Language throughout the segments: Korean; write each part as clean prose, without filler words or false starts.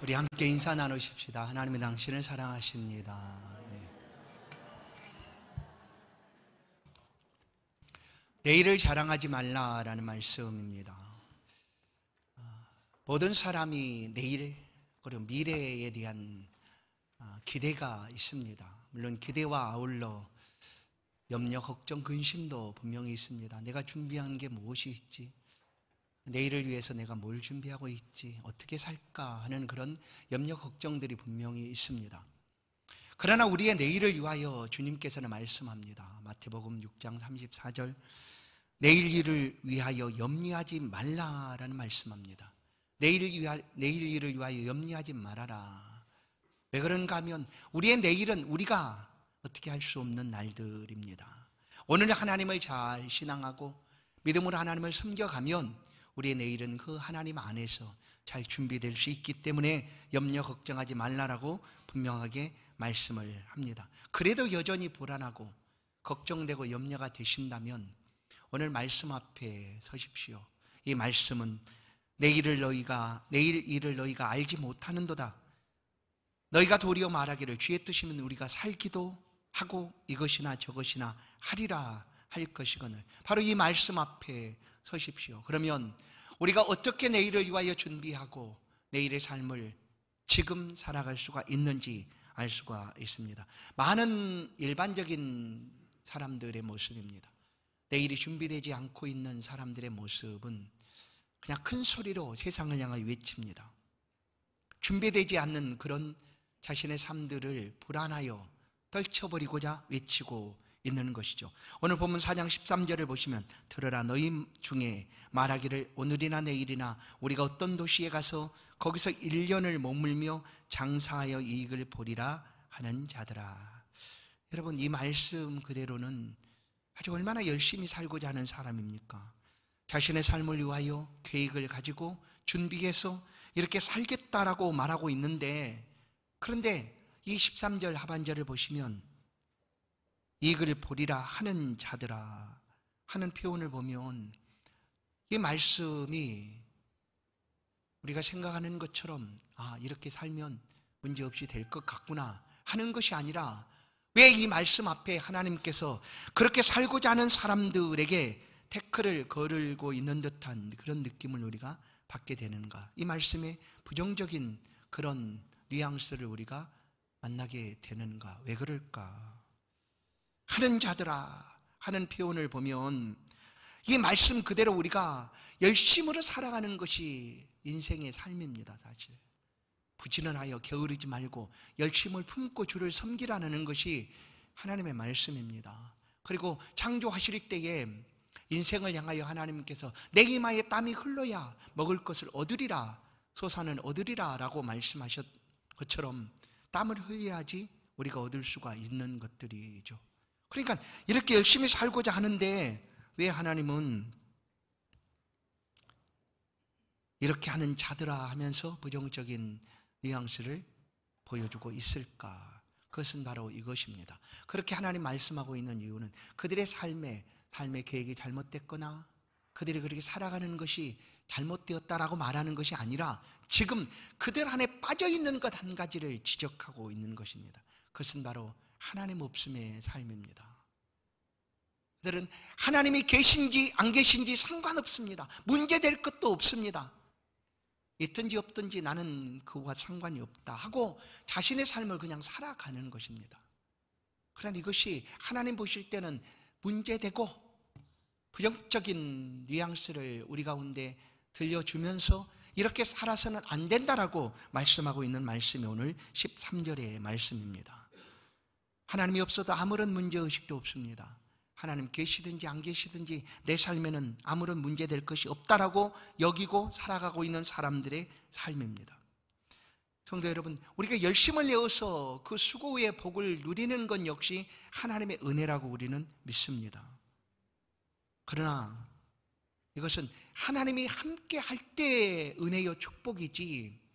우리 함께 인사 나누십시다. 하나님이 당신을 사랑하십니다. 네. 내일을 자랑하지 말라라는 말씀입니다. 모든 사람이 내일 그리고 미래에 대한 기대가 있습니다. 물론 기대와 아울러 염려, 걱정, 근심도 분명히 있습니다. 내가 준비한 게 무엇이 있지? 내일을 위해서 내가 뭘 준비하고 있지? 어떻게 살까? 하는 그런 염려, 걱정들이 분명히 있습니다. 그러나 우리의 내일을 위하여 주님께서는 말씀합니다. 마태복음 6장 34절, 내일 일을 위하여 염려하지 말라라는 말씀합니다. 내일 일을 위하여 염려하지 말아라. 왜 그런가 하면 우리의 내일은 우리가 어떻게 할 수 없는 날들입니다. 오늘 하나님을 잘 신앙하고 믿음으로 하나님을 섬겨가면 우리의 내일은 그 하나님 안에서 잘 준비될 수 있기 때문에 염려 걱정하지 말라라고 분명하게 말씀을 합니다. 그래도 여전히 불안하고 걱정되고 염려가 되신다면 오늘 말씀 앞에 서십시오. 이 말씀은 내일 일을 너희가 알지 못하는도다. 너희가 도리어 말하기를 주의 뜻이면 우리가 살기도 하고 이것이나 저것이나 하리라 할 것이거늘. 바로 이 말씀 앞에 서십시오. 그러면 우리가 어떻게 내일을 위하여 준비하고 내일의 삶을 지금 살아갈 수가 있는지 알 수가 있습니다. 많은 일반적인 사람들의 모습입니다. 내일이 준비되지 않고 있는 사람들의 모습은 그냥 큰 소리로 세상을 향하여 외칩니다. 준비되지 않는 그런 자신의 삶들을 불안하여 떨쳐버리고자 외치고 있는 것이죠. 오늘 본문 4장 13절을 보시면 들으라 너희 중에 말하기를 오늘이나 내일이나 우리가 어떤 도시에 가서 거기서 1년을 머물며 장사하여 이익을 보리라 하는 자들아. 여러분, 이 말씀 그대로는 아주 얼마나 열심히 살고자 하는 사람입니까? 자신의 삶을 위하여 계획을 가지고 준비해서 이렇게 살겠다라고 말하고 있는데, 그런데 이 13절 하반절을 보시면 이익을 보리라 하는 자들아 하는 표현을 보면 이 말씀이 우리가 생각하는 것처럼 이렇게 살면 문제없이 될 것 같구나 하는 것이 아니라, 왜 이 말씀 앞에 하나님께서 그렇게 살고자 하는 사람들에게 태클을 걸고 있는 듯한 그런 느낌을 우리가 받게 되는가? 이 말씀의 부정적인 그런 뉘앙스를 우리가 만나게 되는가? 왜 그럴까? 하는 자들아 하는 표현을 보면 이 말씀 그대로 우리가 열심으로 살아가는 것이 인생의 삶입니다. 사실 부지런하여 게으르지 말고 열심을 품고 주를 섬기라는 것이 하나님의 말씀입니다. 그리고 창조하실 때에 인생을 향하여 하나님께서 내 이마에 땀이 흘러야 먹을 것을 얻으리라, 소산은 얻으리라 라고 말씀하셨 것처럼 땀을 흘려야지 우리가 얻을 수가 있는 것들이죠. 그러니까 이렇게 열심히 살고자 하는데 왜 하나님은 이렇게 하는 자들아 하면서 부정적인 뉘앙스를 보여주고 있을까? 그것은 바로 이것입니다. 그렇게 하나님 말씀하고 있는 이유는 그들의 삶의 계획이 잘못됐거나 그들이 그렇게 살아가는 것이 잘못되었다라고 말하는 것이 아니라 지금 그들 안에 빠져있는 것 한 가지를 지적하고 있는 것입니다. 그것은 바로 하나님 없음의 삶입니다. 그들은 하나님이 계신지 안 계신지 상관없습니다. 문제될 것도 없습니다. 있든지 없든지 나는 그와 상관이 없다 하고 자신의 삶을 그냥 살아가는 것입니다. 그러나 이것이 하나님 보실 때는 문제되고 부정적인 뉘앙스를 우리 가운데 들려주면서 이렇게 살아서는 안 된다라고 말씀하고 있는 말씀이 오늘 13절의 말씀입니다. 하나님이 없어도 아무런 문제의식도 없습니다. 하나님 계시든지 안 계시든지 내 삶에는 아무런 문제될 것이 없다라고 여기고 살아가고 있는 사람들의 삶입니다. 성도 여러분, 우리가 열심을 내어서 그 수고의 복을 누리는 것 역시 하나님의 은혜라고 우리는 믿습니다. 그러나 이것은 하나님이 함께 할 때의 은혜요 축복이지,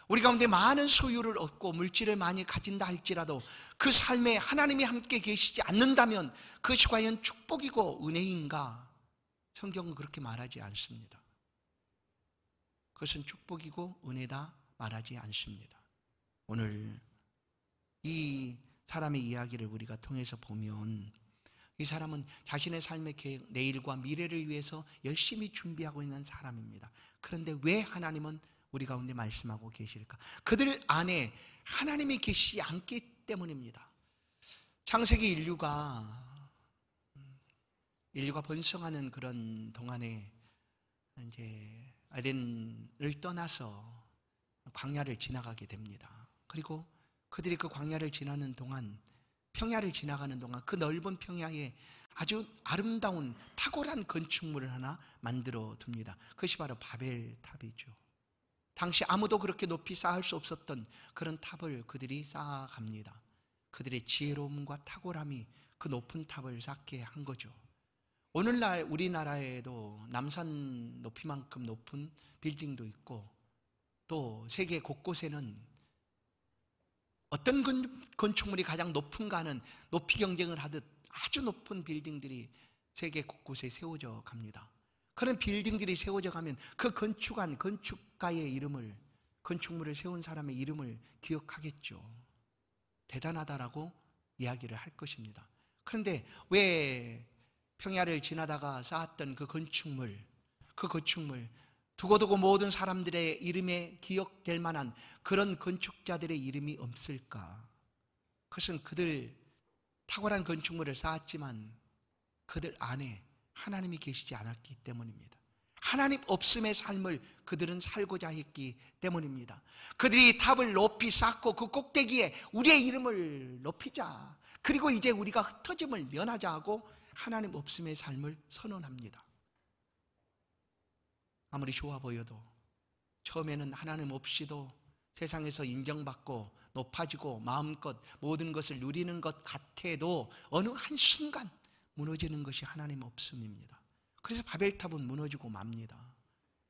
우리 가운데 많은 소유를 얻고 물질을 많이 가진다 할지라도 그 삶에 하나님이 함께 계시지 않는다면 그것이 과연 축복이고 은혜인가? 성경은 그렇게 말하지 않습니다. 그것은 축복이고 은혜다 말하지 않습니다. 오늘 이 사람의 이야기를 우리가 통해서 보면 이 사람은 자신의 삶의 계획, 내일과 미래를 위해서 열심히 준비하고 있는 사람입니다. 그런데 왜 하나님은 우리 가운데 말씀하고 계실까? 그들 안에 하나님이 계시지 않기 때문입니다. 창세기 인류가 번성하는 그런 동안에 이제 에덴을 떠나서 광야를 지나가게 됩니다. 그리고 그들이 그 광야를 지나는 동안, 평야를 지나가는 동안 그 넓은 평야에 아주 아름다운 탁월한 건축물을 하나 만들어 둡니다. 그것이 바로 바벨탑이죠. 당시 아무도 그렇게 높이 쌓을 수 없었던 그런 탑을 그들이 쌓아갑니다. 그들의 지혜로움과 탁월함이 그 높은 탑을 쌓게 한 거죠. 오늘날 우리나라에도 남산 높이만큼 높은 빌딩도 있고, 또 세계 곳곳에는 어떤 건축물이 가장 높은가는 높이 경쟁을 하듯 아주 높은 빌딩들이 세계 곳곳에 세워져 갑니다. 그런 빌딩들이 세워져 가면 그 건축한 건축가의 이름을, 건축물을 세운 사람의 이름을 기억하겠죠. 대단하다라고 이야기를 할 것입니다. 그런데 왜 평야를 지나다가 쌓았던 그 건축물 두고두고 모든 사람들의 이름에 기억될 만한 그런 건축자들의 이름이 없을까? 그것은 그들 탁월한 건축물을 쌓았지만 그들 안에 하나님이 계시지 않았기 때문입니다. 하나님 없음의 삶을 그들은 살고자 했기 때문입니다. 그들이 탑을 높이 쌓고 그 꼭대기에 우리의 이름을 높이자, 그리고 이제 우리가 흩어짐을 면하자 하고 하나님 없음의 삶을 선언합니다. 아무리 좋아 보여도, 처음에는 하나님 없이도 세상에서 인정받고 높아지고 마음껏 모든 것을 누리는 것 같아도 어느 한순간 무너지는 것이 하나님 없음입니다. 그래서 바벨탑은 무너지고 맙니다.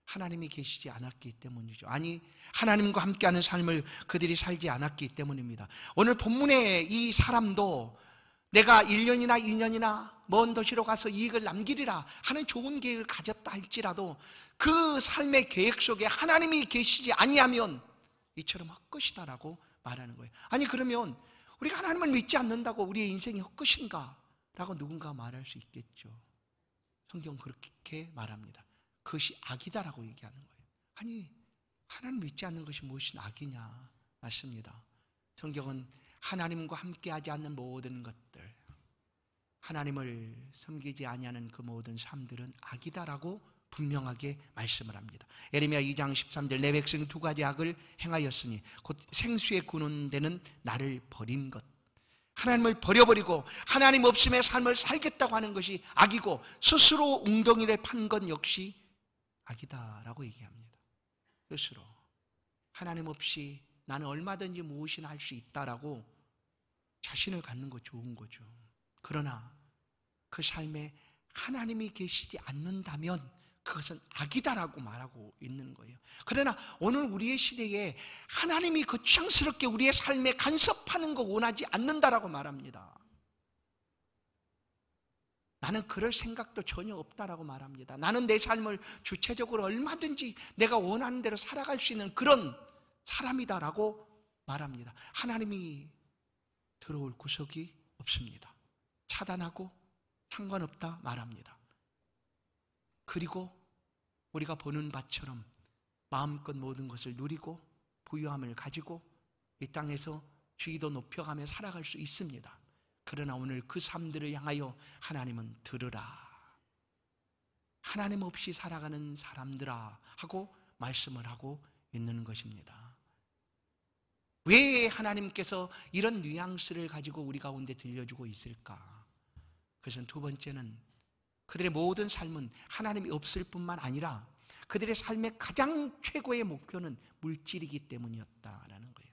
하나님이 계시지 않았기 때문이죠. 아니, 하나님과 함께하는 삶을 그들이 살지 않았기 때문입니다. 오늘 본문의 이 사람도 내가 1년이나 2년이나 먼 도시로 가서 이익을 남기리라 하는 좋은 계획을 가졌다 할지라도 그 삶의 계획 속에 하나님이 계시지 아니하면 이처럼 헛것이다라고 말하는 거예요. 아니, 그러면 우리가 하나님을 믿지 않는다고 우리의 인생이 헛것인가? 라고 누군가 말할 수 있겠죠. 성경 그렇게 말합니다. 그것이 악이다라고 얘기하는 거예요. 아니, 하나님 믿지 않는 것이 무엇이 악이냐? 맞습니다. 성경은 하나님과 함께하지 않는 모든 것들, 하나님을 섬기지 아니하는 그 모든 삶들은 악이다라고 분명하게 말씀을 합니다. 예레미야 2장 13절, 내 백성이 두 가지 악을 행하였으니 곧 생수의 구는데는 나를 버린 것, 하나님을 버려버리고 하나님 없음의 삶을 살겠다고 하는 것이 악이고, 스스로 웅덩이를 판 것 역시 악이다라고 얘기합니다. 스스로 하나님 없이 나는 얼마든지 무엇이나 할 수 있다라고 자신을 갖는 거 좋은 거죠. 그러나 그 삶에 하나님이 계시지 않는다면 그것은 악이다라고 말하고 있는 거예요. 그러나 오늘 우리의 시대에 하나님이 거창스럽게 우리의 삶에 간섭하는 거 원하지 않는다라고 말합니다. 나는 그럴 생각도 전혀 없다라고 말합니다. 나는 내 삶을 주체적으로 얼마든지 내가 원하는 대로 살아갈 수 있는 그런 사람이다라고 말합니다. 하나님이 들어올 구석이 없습니다. 차단하고 상관없다 말합니다. 그리고 우리가 보는 바처럼 마음껏 모든 것을 누리고 부유함을 가지고 이 땅에서 주의도 높여가며 살아갈 수 있습니다. 그러나 오늘 그 삶들을 향하여 하나님은 들으라, 하나님 없이 살아가는 사람들아 하고 말씀을 하고 있는 것입니다. 왜 하나님께서 이런 뉘앙스를 가지고 우리 가운데 들려주고 있을까? 그것은 두 번째는 그들의 모든 삶은 하나님이 없을 뿐만 아니라 그들의 삶의 가장 최고의 목표는 물질이기 때문이었다라는 거예요.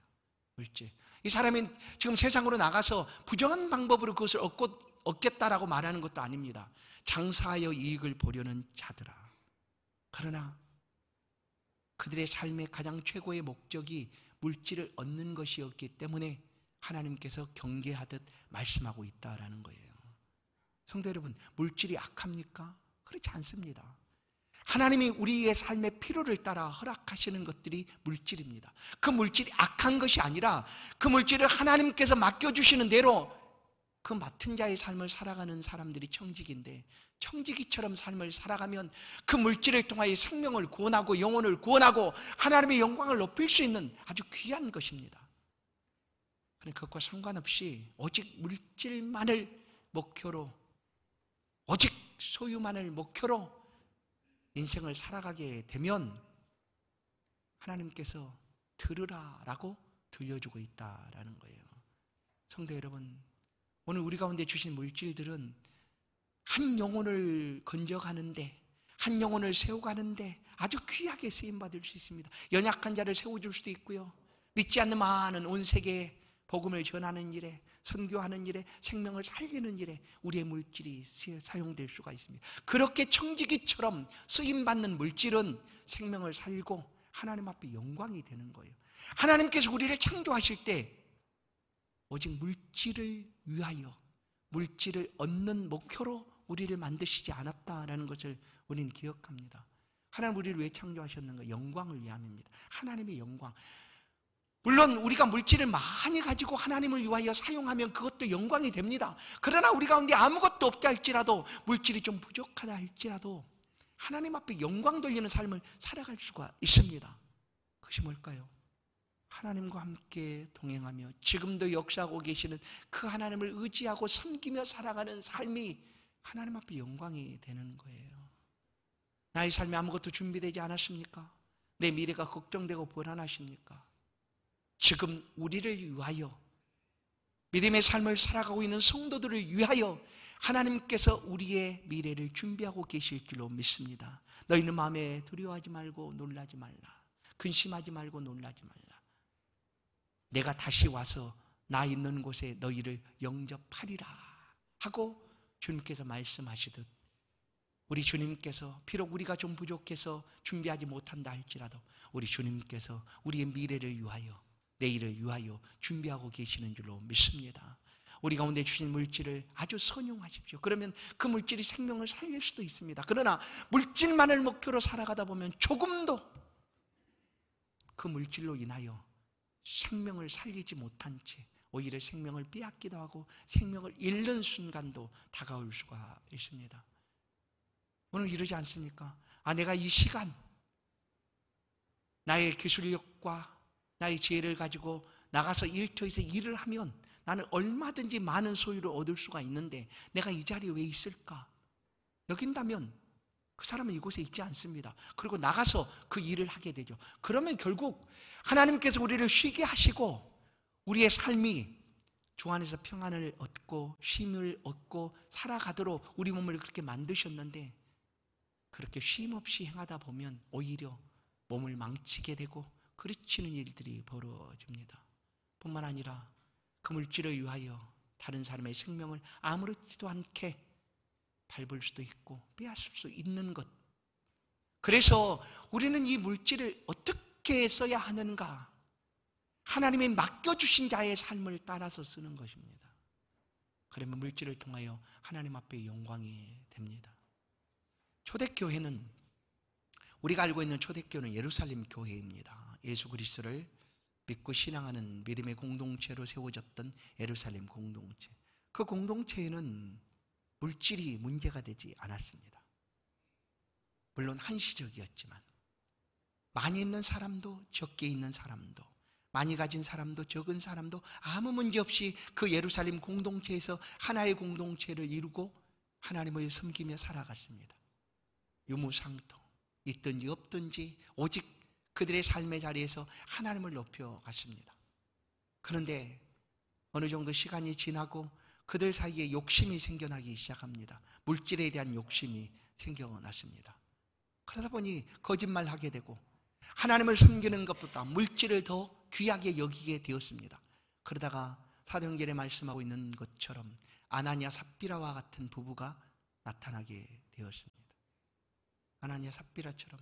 물질. 이 사람이 지금 세상으로 나가서 부정한 방법으로 그것을 얻겠다라고 말하는 것도 아닙니다. 장사하여 이익을 보려는 자들아. 그러나 그들의 삶의 가장 최고의 목적이 물질을 얻는 것이었기 때문에 하나님께서 경계하듯 말씀하고 있다라는 거예요. 성도 여러분, 물질이 악합니까? 그렇지 않습니다. 하나님이 우리의 삶의 필요를 따라 허락하시는 것들이 물질입니다. 그 물질이 악한 것이 아니라 그 물질을 하나님께서 맡겨주시는 대로 그 맡은 자의 삶을 살아가는 사람들이 청지기인데, 청지기처럼 삶을 살아가면 그 물질을 통하여 생명을 구원하고 영혼을 구원하고 하나님의 영광을 높일 수 있는 아주 귀한 것입니다. 그것과 상관없이 오직 물질만을 목표로, 오직 소유만을 목표로 인생을 살아가게 되면 하나님께서 들으라라고 들려주고 있다라는 거예요. 성도 여러분, 오늘 우리 가운데 주신 물질들은 한 영혼을 건져가는데, 한 영혼을 세워가는데 아주 귀하게 쓰임받을 수 있습니다. 연약한 자를 세워줄 수도 있고요, 믿지 않는 많은 온 세계에 복음을 전하는 일에, 선교하는 일에, 생명을 살리는 일에 우리의 물질이 사용될 수가 있습니다. 그렇게 청지기처럼 쓰임받는 물질은 생명을 살고 하나님 앞에 영광이 되는 거예요. 하나님께서 우리를 창조하실 때 오직 물질을 위하여, 물질을 얻는 목표로 우리를 만드시지 않았다라는 것을 우리는 기억합니다. 하나님 우리를 왜 창조하셨는가? 영광을 위함입니다. 하나님의 영광. 물론 우리가 물질을 많이 가지고 하나님을 위하여 사용하면 그것도 영광이 됩니다. 그러나 우리 가운데 아무것도 없다 할지라도, 물질이 좀 부족하다 할지라도 하나님 앞에 영광 돌리는 삶을 살아갈 수가 있습니다. 그것이 뭘까요? 하나님과 함께 동행하며 지금도 역사하고 계시는 그 하나님을 의지하고 섬기며 살아가는 삶이 하나님 앞에 영광이 되는 거예요. 나의 삶에 아무것도 준비되지 않았습니까? 내 미래가 걱정되고 불안하십니까? 지금 우리를 위하여, 믿음의 삶을 살아가고 있는 성도들을 위하여 하나님께서 우리의 미래를 준비하고 계실 줄로 믿습니다. 너희는 마음에 두려워하지 말고 놀라지 말라. 근심하지 말고 놀라지 말라. 내가 다시 와서 나 있는 곳에 너희를 영접하리라 하고 주님께서 말씀하시듯, 우리 주님께서 비록 우리가 좀 부족해서 준비하지 못한다 할지라도 우리 주님께서 우리의 미래를 위하여, 내일을 위하여 준비하고 계시는 줄로 믿습니다. 우리 가운데 주신 물질을 아주 선용하십시오. 그러면 그 물질이 생명을 살릴 수도 있습니다. 그러나 물질만을 목표로 살아가다 보면 조금도 그 물질로 인하여 생명을 살리지 못한 채 오히려 생명을 빼앗기도 하고 생명을 잃는 순간도 다가올 수가 있습니다. 오늘 이러지 않습니까? 내가 이 시간, 나의 기술력과 나의 지혜를 가지고 나가서 일터에서 일을 하면 나는 얼마든지 많은 소유를 얻을 수가 있는데 내가 이 자리에 왜 있을까? 여긴다면 그 사람은 이곳에 있지 않습니다. 그리고 나가서 그 일을 하게 되죠. 그러면 결국 하나님께서 우리를 쉬게 하시고 우리의 삶이 주 안에서 평안을 얻고 쉼을 얻고 살아가도록 우리 몸을 그렇게 만드셨는데, 그렇게 쉼 없이 행하다 보면 오히려 몸을 망치게 되고 그르치는 일들이 벌어집니다. 뿐만 아니라 그 물질을 위하여 다른 사람의 생명을 아무렇지도 않게 밟을 수도 있고 빼앗을 수 있는 것. 그래서 우리는 이 물질을 어떻게 써야 하는가? 하나님이 맡겨주신 자의 삶을 따라서 쓰는 것입니다. 그러면 물질을 통하여 하나님 앞에 영광이 됩니다. 초대교회는, 우리가 알고 있는 초대교회는 예루살렘 교회입니다. 예수 그리스도를 믿고 신앙하는 믿음의 공동체로 세워졌던 예루살렘 공동체. 그 공동체에는 물질이 문제가 되지 않았습니다. 물론 한시적이었지만 많이 있는 사람도 적게 있는 사람도, 많이 가진 사람도 적은 사람도 아무 문제 없이 그 예루살렘 공동체에서 하나의 공동체를 이루고 하나님을 섬기며 살아갔습니다. 유무상통, 있든지 없든지 오직 그들의 삶의 자리에서 하나님을 높여갔습니다. 그런데 어느 정도 시간이 지나고 그들 사이에 욕심이 생겨나기 시작합니다. 물질에 대한 욕심이 생겨났습니다. 그러다 보니 거짓말하게 되고 하나님을 섬기는 것보다 물질을 더 귀하게 여기게 되었습니다. 그러다가 사도행전에 말씀하고 있는 것처럼 아나니아 삽비라와 같은 부부가 나타나게 되었습니다. 아나니아 삽비라처럼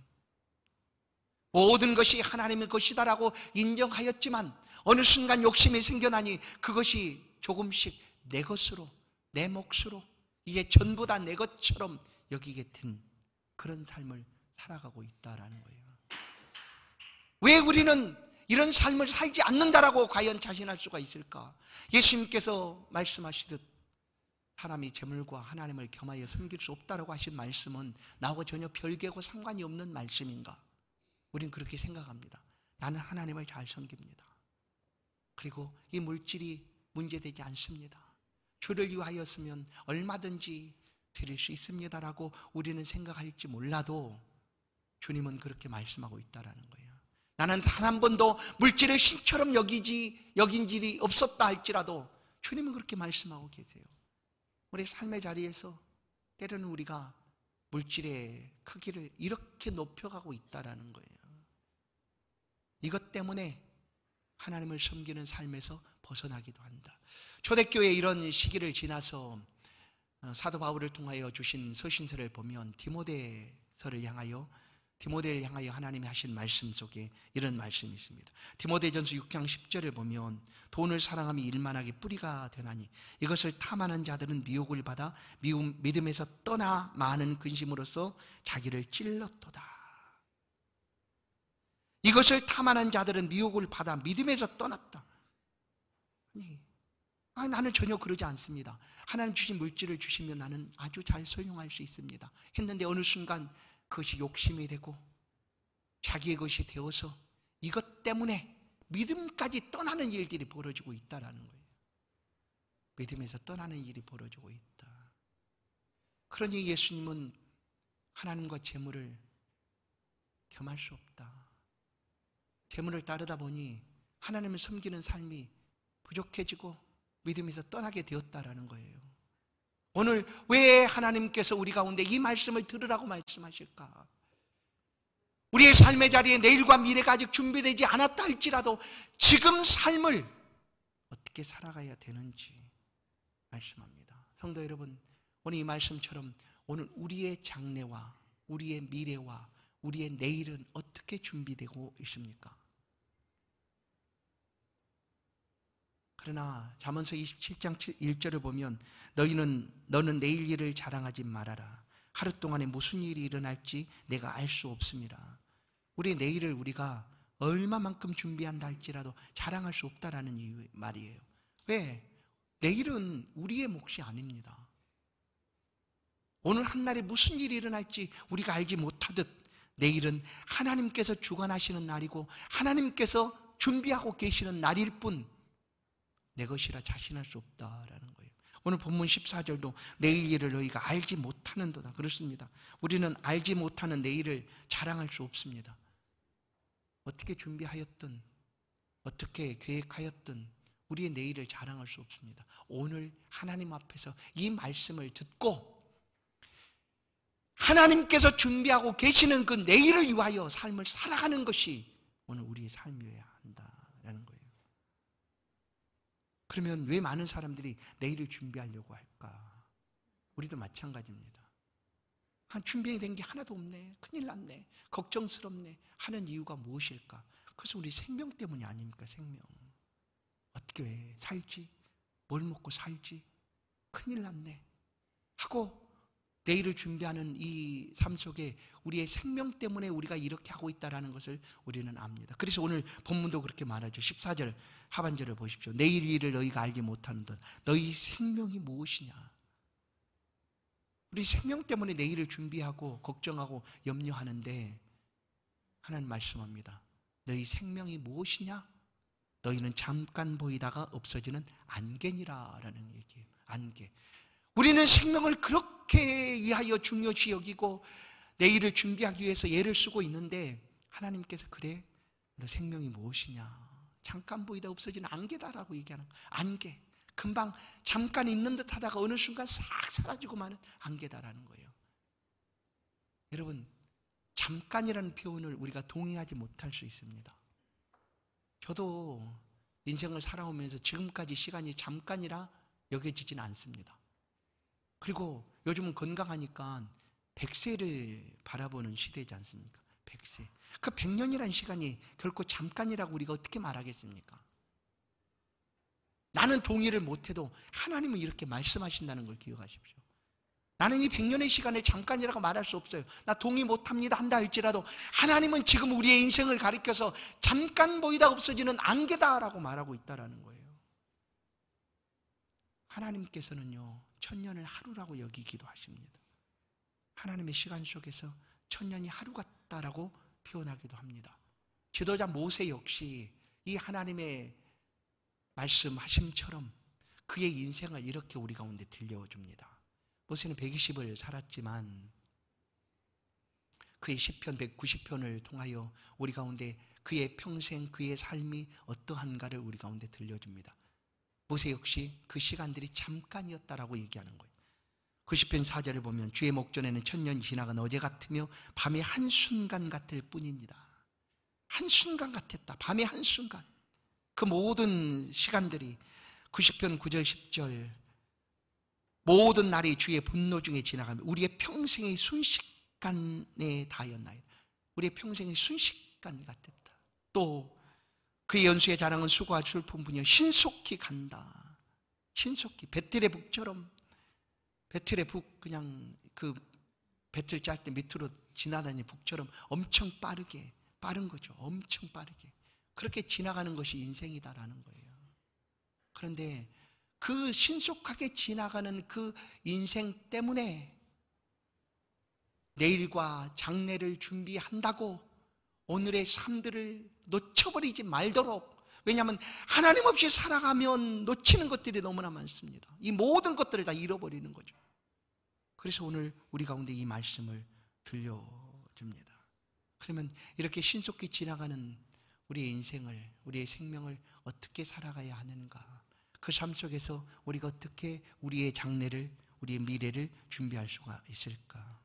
모든 것이 하나님의 것이다라고 인정하였지만 어느 순간 욕심이 생겨나니 그것이 조금씩 내 것으로, 내 몫으로, 이제 전부 다 내 것처럼 여기게 된 그런 삶을 살아가고 있다라는 거예요. 왜 우리는 이런 삶을 살지 않는다라고 과연 자신할 수가 있을까? 예수님께서 말씀하시듯 사람이 재물과 하나님을 겸하여 섬길 수 없다라고 하신 말씀은 나하고 전혀 별개고 상관이 없는 말씀인가? 우린 그렇게 생각합니다. 나는 하나님을 잘 섬깁니다. 그리고 이 물질이 문제되지 않습니다. 주를 위하였으면 얼마든지 드릴 수 있습니다라고 우리는 생각할지 몰라도 주님은 그렇게 말씀하고 있다라는 거예요. 나는 단 한 번도 물질을 신처럼 여긴 일이 없었다 할지라도 주님은 그렇게 말씀하고 계세요. 우리 삶의 자리에서 때로는 우리가 물질의 크기를 이렇게 높여가고 있다라는 거예요. 이것 때문에 하나님을 섬기는 삶에서 벗어나기도 한다. 초대교회 이런 시기를 지나서 사도 바울을 통하여 주신 서신서를 보면 디모데를 향하여 하나님이 하신 말씀 속에 이런 말씀이 있습니다. 디모데전서 6장 10절을 보면 돈을 사랑함이 일만하게 뿌리가 되나니 이것을 탐하는 자들은 미혹을 받아 믿음에서 떠나 많은 근심으로써 자기를 찔렀도다. 이것을 탐하는 자들은 미혹을 받아 믿음에서 떠났다. 나는 전혀 그러지 않습니다. 하나님 주신 물질을 주시면 나는 아주 잘 사용할 수 있습니다. 했는데 어느 순간 그것이 욕심이 되고 자기의 것이 되어서 이것 때문에 믿음까지 떠나는 일들이 벌어지고 있다라는 거예요. 믿음에서 떠나는 일이 벌어지고 있다. 그러니 예수님은 하나님과 재물을 겸할 수 없다. 재물을 따르다 보니 하나님을 섬기는 삶이 부족해지고 믿음에서 떠나게 되었다라는 거예요. 오늘 왜 하나님께서 우리 가운데 이 말씀을 들으라고 말씀하실까? 우리의 삶의 자리에 내일과 미래가 아직 준비되지 않았다 할지라도 지금 삶을 어떻게 살아가야 되는지 말씀합니다. 성도 여러분, 오늘 이 말씀처럼 오늘 우리의 장래와 우리의 미래와 우리의 내일은 어떻게 준비되고 있습니까? 그러나 잠언서 27장 1절을 보면 너는 내일 일을 자랑하지 말아라. 하루 동안에 무슨 일이 일어날지 내가 알 수 없습니다. 우리 내일을 우리가 얼마만큼 준비한다 할지라도 자랑할 수 없다라는 말이에요. 왜? 내일은 우리의 몫이 아닙니다. 오늘 한날에 무슨 일이 일어날지 우리가 알지 못하듯 내일은 하나님께서 주관하시는 날이고 하나님께서 준비하고 계시는 날일 뿐 내 것이라 자신할 수 없다라는 거예요. 오늘 본문 14절도 내일 일을 너희가 알지 못하는도다. 그렇습니다. 우리는 알지 못하는 내일을 자랑할 수 없습니다. 어떻게 준비하였든 어떻게 계획하였든 우리의 내일을 자랑할 수 없습니다. 오늘 하나님 앞에서 이 말씀을 듣고 하나님께서 준비하고 계시는 그 내일을 위하여 삶을 살아가는 것이 오늘 우리의 삶이어야 한다라는 거예요. 그러면 왜 많은 사람들이 내일을 준비하려고 할까? 우리도 마찬가지입니다. 준비된 게 하나도 없네. 큰일 났네. 걱정스럽네. 하는 이유가 무엇일까? 그것은 우리 생명 때문이 아닙니까? 생명. 어떻게 살지? 뭘 먹고 살지? 큰일 났네. 하고 내일을 준비하는 이 삶 속에 우리의 생명 때문에 우리가 이렇게 하고 있다는 것을 우리는 압니다. 그래서 오늘 본문도 그렇게 말하죠. 14절 하반절을 보십시오. 내일 일을 너희가 알지 못하는 듯 너희 생명이 무엇이냐? 우리 생명 때문에 내일을 준비하고 걱정하고 염려하는데 하나님 말씀합니다. 너희 생명이 무엇이냐? 너희는 잠깐 보이다가 없어지는 안개니라라는 얘기예요. 안개. 우리는 생명을 그렇게 위하여 중요시 여기고 내일을 준비하기 위해서 애를 쓰고 있는데 하나님께서 그래? 너 생명이 무엇이냐? 잠깐 보이다 없어지는 안개다라고 얘기하는 거예요. 안개. 금방 잠깐 있는 듯 하다가 어느 순간 싹 사라지고 마는 안개다라는 거예요. 여러분, 잠깐이라는 표현을 우리가 동의하지 못할 수 있습니다. 저도 인생을 살아오면서 지금까지 시간이 잠깐이라 여겨지지는 않습니다. 그리고 요즘은 건강하니까 100세를 바라보는 시대지 않습니까? 100세. 그 100년이라는 시간이 결코 잠깐이라고 우리가 어떻게 말하겠습니까? 나는 동의를 못해도 하나님은 이렇게 말씀하신다는 걸 기억하십시오. 나는 이 100년의 시간에 잠깐이라고 말할 수 없어요. 나 동의 못합니다 한다 할지라도 하나님은 지금 우리의 인생을 가리켜서 잠깐 보이다 없어지는 안개다라고 말하고 있다는 거예요. 하나님께서는요, 천년을 하루라고 여기기도 하십니다. 하나님의 시간 속에서 천년이 하루 같다라고 표현하기도 합니다. 지도자 모세 역시 이 하나님의 말씀하심처럼 그의 인생을 이렇게 우리 가운데 들려줍니다. 모세는 120을 살았지만 그의 시편 190편을 통하여 우리 가운데 그의 평생, 그의 삶이 어떠한가를 우리 가운데 들려줍니다. 모세 역시 그 시간들이 잠깐이었다라고 얘기하는 거예요. 그 시편 4절을 보면 주의 목전에는 천년이 지나간 어제 같으며 밤의 한순간 같을 뿐입니다. 한순간 같았다. 밤의 한순간. 그 모든 시간들이 90편 9절 10절 모든 날이 주의 분노 중에 지나가며 우리의 평생의 순식간에 다였나이다. 우리의 평생의 순식간 같았다. 또 그의 연수의 자랑은 수고와 슬픔뿐이요 신속히 간다. 신속히 배틀의 북처럼 배틀의 북 그냥 그 배틀 짤 때 밑으로 지나다니는 북처럼 엄청 빠르게 빠른 거죠. 엄청 빠르게 그렇게 지나가는 것이 인생이다라는 거예요. 그런데 그 신속하게 지나가는 그 인생 때문에 내일과 장래를 준비한다고 오늘의 삶들을 놓쳐버리지 말도록, 왜냐하면 하나님 없이 살아가면 놓치는 것들이 너무나 많습니다. 이 모든 것들을 다 잃어버리는 거죠. 그래서 오늘 우리 가운데 이 말씀을 들려줍니다. 그러면 이렇게 신속히 지나가는 우리의 인생을, 우리의 생명을 어떻게 살아가야 하는가? 그 삶 속에서 우리가 어떻게 우리의 장래를, 우리의 미래를 준비할 수가 있을까?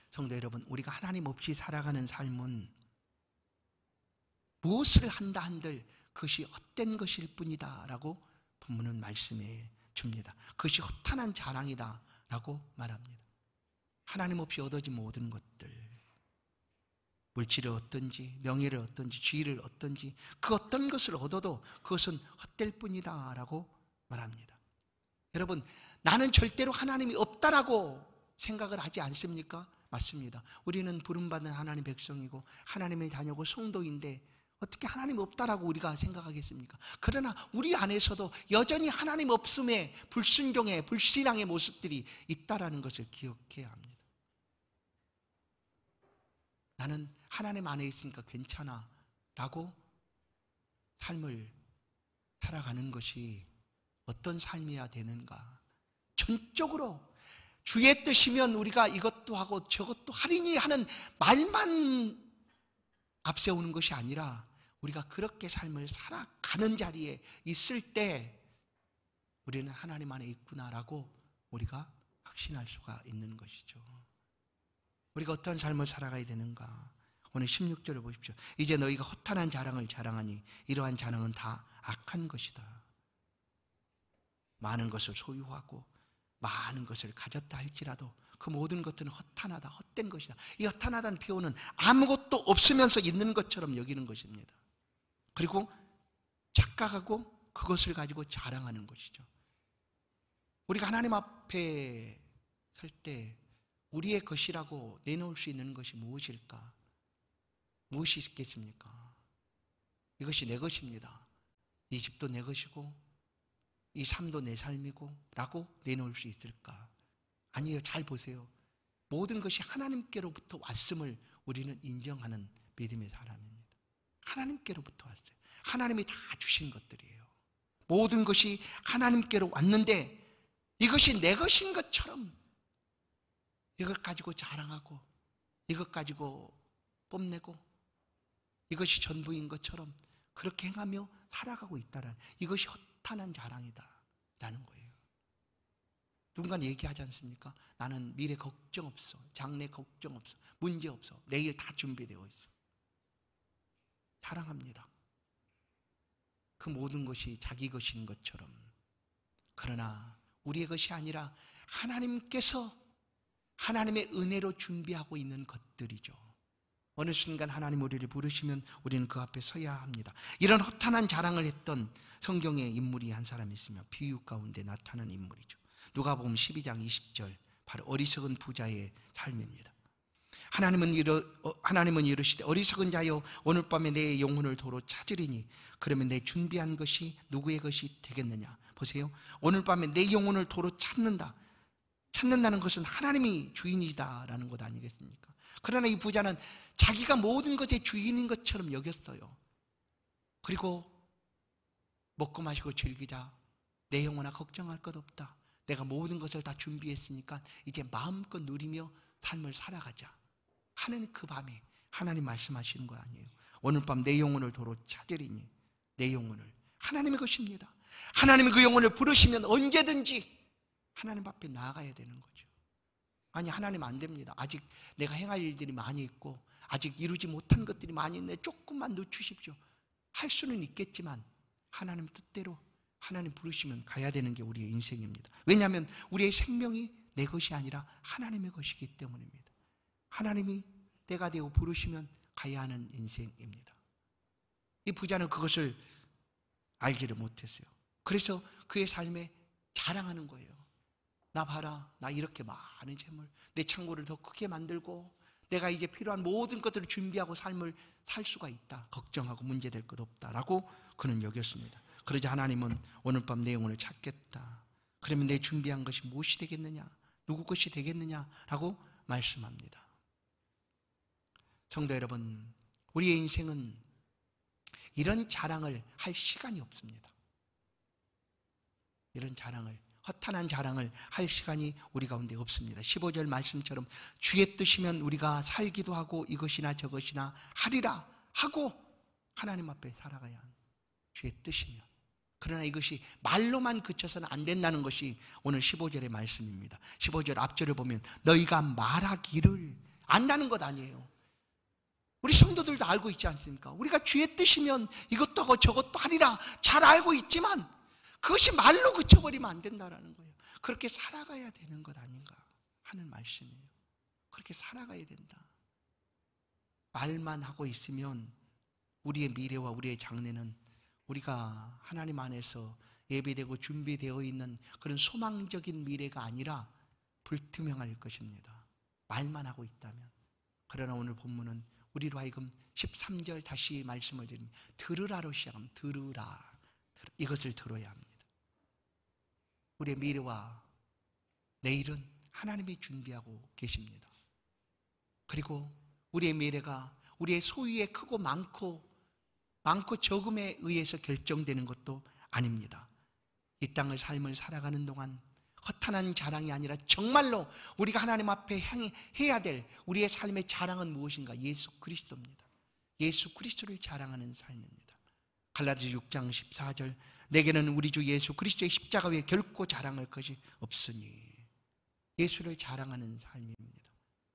성도 여러분, 우리가 하나님 없이 살아가는 삶은 무엇을 한다 한들 그것이 헛된 것일 뿐이다 라고 본문은 말씀해 줍니다. 그것이 허탄한 자랑이다 라고 말합니다. 하나님 없이 얻어진 모든 것들, 물질을 얻든지 명예를 얻든지 지위를 얻든지 그 어떤 것을 얻어도 그것은 헛될 뿐이다 라고 말합니다. 여러분, 나는 절대로 하나님이 없다라고 생각을 하지 않습니까? 맞습니다. 우리는 부름받은 하나님 백성이고 하나님의 자녀고 성도인데 어떻게 하나님 없다라고 우리가 생각하겠습니까? 그러나 우리 안에서도 여전히 하나님 없음에 불순종의 불신앙의 모습들이 있다라는 것을 기억해야 합니다. 나는 하나님 안에 있으니까 괜찮아 라고 삶을 살아가는 것이 어떤 삶이어야 되는가? 전적으로 주의 뜻이면 우리가 이것도 하고 저것도 하리니 하는 말만 앞세우는 것이 아니라 우리가 그렇게 삶을 살아가는 자리에 있을 때 우리는 하나님 안에 있구나라고 우리가 확신할 수가 있는 것이죠. 우리가 어떤 삶을 살아가야 되는가? 오늘 16절을 보십시오. 이제 너희가 허탄한 자랑을 자랑하니 이러한 자랑은 다 악한 것이다. 많은 것을 소유하고 많은 것을 가졌다 할지라도 그 모든 것들은 허탄하다, 헛된 것이다. 이 허탄하다는 표현은 아무것도 없으면서 있는 것처럼 여기는 것입니다. 그리고 착각하고 그것을 가지고 자랑하는 것이죠. 우리가 하나님 앞에 설 때 우리의 것이라고 내놓을 수 있는 것이 무엇일까? 무엇이 있겠습니까? 이것이 내 것입니다. 이 집도 내 것이고 이 삶도 내 삶이고 라고 내놓을 수 있을까? 아니요. 잘 보세요. 모든 것이 하나님께로부터 왔음을 우리는 인정하는 믿음의 사람입니다. 하나님께로부터 왔어요. 하나님이 다 주신 것들이에요. 모든 것이 하나님께로 왔는데 이것이 내 것인 것처럼 이것 가지고 자랑하고 이것 가지고 뽐내고 이것이 전부인 것처럼 그렇게 행하며 살아가고 있다는, 이것이 허탄한 자랑이다 라는 거예요. 누군가는 얘기하지 않습니까? 나는 미래 걱정 없어, 장래 걱정 없어, 문제 없어, 내일 다 준비되어 있어. 자랑합니다. 그 모든 것이 자기 것인 것처럼. 그러나 우리의 것이 아니라 하나님께서 하나님의 은혜로 준비하고 있는 것들이죠. 어느 순간 하나님 우리를 부르시면 우리는 그 앞에 서야 합니다. 이런 허탄한 자랑을 했던 성경의 인물이 한 사람 있으며 비유 가운데 나타나는 인물이죠. 누가복음 12장 20절, 바로 어리석은 부자의 삶입니다. 하나님은 이르시되 어리석은 자여, 오늘 밤에 내 영혼을 도로 찾으리니 그러면 내 준비한 것이 누구의 것이 되겠느냐. 보세요. 오늘 밤에 내 영혼을 도로 찾는다는 것은 하나님이 주인이다라는 것 아니겠습니까? 그러나 이 부자는 자기가 모든 것의 주인인 것처럼 여겼어요. 그리고 먹고 마시고 즐기자, 내 영혼아 걱정할 것 없다, 내가 모든 것을 다 준비했으니까 이제 마음껏 누리며 삶을 살아가자 하는 그 밤에 하나님 말씀하시는 거 아니에요. 오늘 밤 내 영혼을 도로 찾으리니, 내 영혼을, 하나님의 것입니다. 하나님이 그 영혼을 부르시면 언제든지 하나님 앞에 나아가야 되는 거죠. 아니, 하나님 안 됩니다. 아직 내가 행할 일들이 많이 있고 아직 이루지 못한 것들이 많이 있네, 조금만 늦추십시오 할 수는 있겠지만 하나님 뜻대로 하나님 부르시면 가야 되는 게 우리의 인생입니다. 왜냐하면 우리의 생명이 내 것이 아니라 하나님의 것이기 때문입니다. 하나님이 때가 되고 부르시면 가야 하는 인생입니다. 이 부자는 그것을 알지를 못했어요. 그래서 그의 삶에 자랑하는 거예요. 나 봐라, 나 이렇게 많은 재물, 내 창고를 더 크게 만들고 내가 이제 필요한 모든 것들을 준비하고 삶을 살 수가 있다, 걱정하고 문제될 것 없다라고 그는 여겼습니다. 그러자 하나님은 오늘 밤 내 영혼을 찾겠다, 그러면 내 준비한 것이 무엇이 되겠느냐, 누구 것이 되겠느냐라고 말씀합니다. 성도 여러분, 우리의 인생은 이런 자랑을 할 시간이 없습니다. 이런 자랑을, 허탄한 자랑을 할 시간이 우리 가운데 없습니다. 15절 말씀처럼 주의 뜻이면 우리가 살기도 하고 이것이나 저것이나 하리라 하고 하나님 앞에 살아가야 하는 주의 뜻이면. 그러나 이것이 말로만 그쳐서는 안 된다는 것이 오늘 15절의 말씀입니다. 15절 앞절을 보면 너희가 말하기를, 안다는 것 아니에요. 우리 성도들도 알고 있지 않습니까? 우리가 주의 뜻이면 이것도 하고 저것도 하리라 잘 알고 있지만 그것이 말로 그쳐버리면 안 된다는 거예요. 그렇게 살아가야 되는 것 아닌가 하는 말씀이에요. 그렇게 살아가야 된다. 말만 하고 있으면 우리의 미래와 우리의 장래는 우리가 하나님 안에서 예비되고 준비되어 있는 그런 소망적인 미래가 아니라 불투명할 것입니다. 말만 하고 있다면. 그러나 오늘 본문은 우리로 하여금 13절 다시 말씀을 드립니다. 들으라로 시작하면 들으라. 이것을 들어야 합니다. 우리의 미래와 내일은 하나님이 준비하고 계십니다. 그리고 우리의 미래가 우리의 소유의 크고 많고 적음에 의해서 결정되는 것도 아닙니다. 이 땅을 삶을 살아가는 동안 허탄한 자랑이 아니라 정말로 우리가 하나님 앞에 해야 될 우리의 삶의 자랑은 무엇인가? 예수 그리스도입니다. 예수 그리스도를 자랑하는 삶입니다. 갈라디아 6장 14절 내게는 우리 주 예수 그리스도의 십자가 외에 결코 자랑할 것이 없으니, 예수를 자랑하는 삶입니다.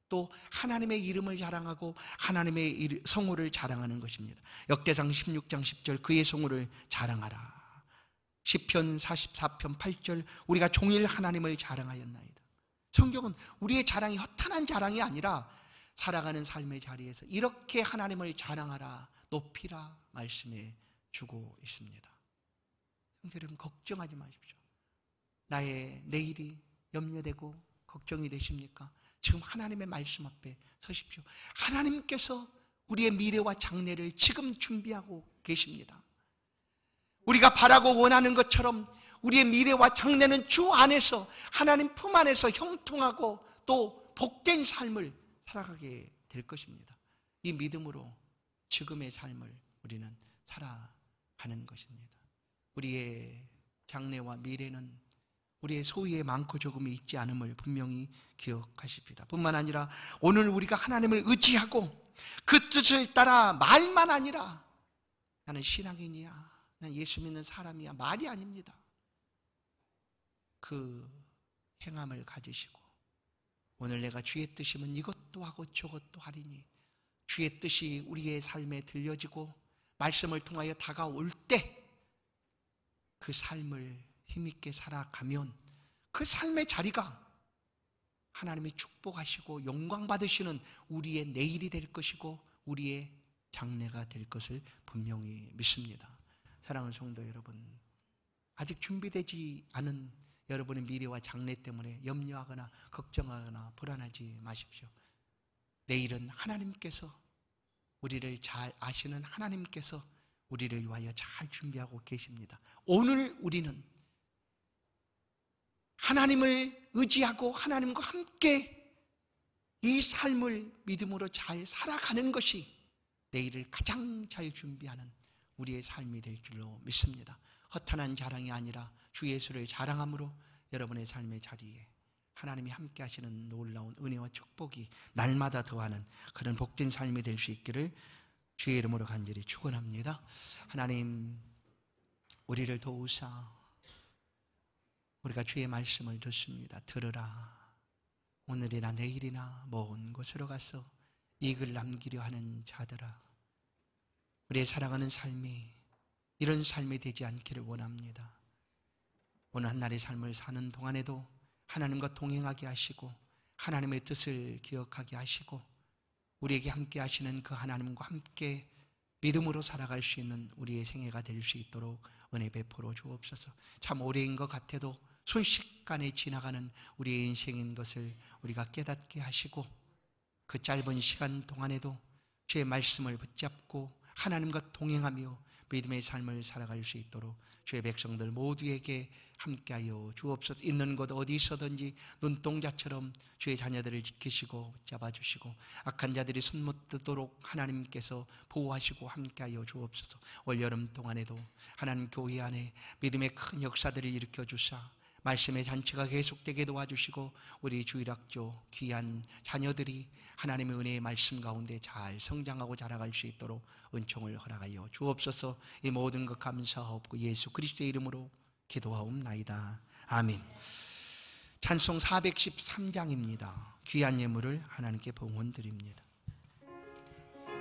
또 하나님의 이름을 자랑하고 하나님의 성호를 자랑하는 것입니다. 역대상 16장 10절 그의 성호를 자랑하라. 시편 44편 8절 우리가 종일 하나님을 자랑하였나이다. 성경은 우리의 자랑이 허탄한 자랑이 아니라 살아가는 삶의 자리에서 이렇게 하나님을 자랑하라, 높이라 말씀해 주고 있습니다. 성도 여러분, 걱정하지 마십시오. 나의 내일이 염려되고 걱정이 되십니까? 지금 하나님의 말씀 앞에 서십시오. 하나님께서 우리의 미래와 장래를 지금 준비하고 계십니다. 우리가 바라고 원하는 것처럼 우리의 미래와 장래는 주 안에서, 하나님 품 안에서 형통하고 또 복된 삶을 살아가게 될 것입니다. 이 믿음으로 지금의 삶을 우리는 살아가는 것입니다. 우리의 장래와 미래는 우리의 소유에 많고 적음이 있지 않음을 분명히 기억하십니다. 뿐만 아니라 오늘 우리가 하나님을 의지하고 그 뜻을 따라 말만 아니라 나는 신앙인이야, 난 예수 믿는 사람이야, 말이 아닙니다. 그 행함을 가지시고 오늘 내가 주의 뜻이면 이것도 하고 저것도 하리니, 주의 뜻이 우리의 삶에 들려지고 말씀을 통하여 다가올 때 그 삶을 힘있게 살아가면 그 삶의 자리가 하나님이 축복하시고 영광 받으시는 우리의 내일이 될 것이고 우리의 장래가 될 것을 분명히 믿습니다. 사랑하는 성도 여러분, 아직 준비되지 않은 여러분의 미래와 장래 때문에 염려하거나 걱정하거나 불안하지 마십시오. 내일은 하나님께서, 우리를 잘 아시는 하나님께서 우리를 위하여 잘 준비하고 계십니다. 오늘 우리는 하나님을 의지하고 하나님과 함께 이 삶을 믿음으로 잘 살아가는 것이 내일을 가장 잘 준비하는 우리의 삶이 될 줄로 믿습니다. 허탄한 자랑이 아니라 주 예수를 자랑함으로 여러분의 삶의 자리에 하나님이 함께 하시는 놀라운 은혜와 축복이 날마다 더하는 그런 복된 삶이 될 수 있기를 주의 이름으로 간절히 축원합니다. 하나님, 우리를 도우사 우리가 주의 말씀을 듣습니다. 들으라. 오늘이나 내일이나 먼 곳으로 가서 이익을 남기려 하는 자들아, 우리의 살아가는 삶이 이런 삶이 되지 않기를 원합니다. 오늘 한날의 삶을 사는 동안에도 하나님과 동행하게 하시고 하나님의 뜻을 기억하게 하시고 우리에게 함께 하시는 그 하나님과 함께 믿음으로 살아갈 수 있는 우리의 생애가 될 수 있도록 은혜 베풀어 주옵소서. 참 오래인 것 같아도 순식간에 지나가는 우리의 인생인 것을 우리가 깨닫게 하시고 그 짧은 시간 동안에도 주의 말씀을 붙잡고 하나님과 동행하며 믿음의 삶을 살아갈 수 있도록 주의 백성들 모두에게 함께하여 주옵소서. 있는 곳 어디 있어든지 눈동자처럼 주의 자녀들을 지키시고 잡아주시고 악한 자들이 손못 뜨도록 하나님께서 보호하시고 함께하여 주옵소서. 올여름 동안에도 하나님 교회 안에 믿음의 큰 역사들을 일으켜 주사 말씀의 잔치가 계속되게 도와주시고 우리 주일학교 귀한 자녀들이 하나님의 은혜의 말씀 가운데 잘 성장하고 자라갈 수 있도록 은총을 허락하여 주옵소서. 이 모든 것 감사하옵고 예수 그리스도의 이름으로 기도하옵나이다. 아멘. 찬송 413장입니다. 귀한 예물을 하나님께 봉헌드립니다.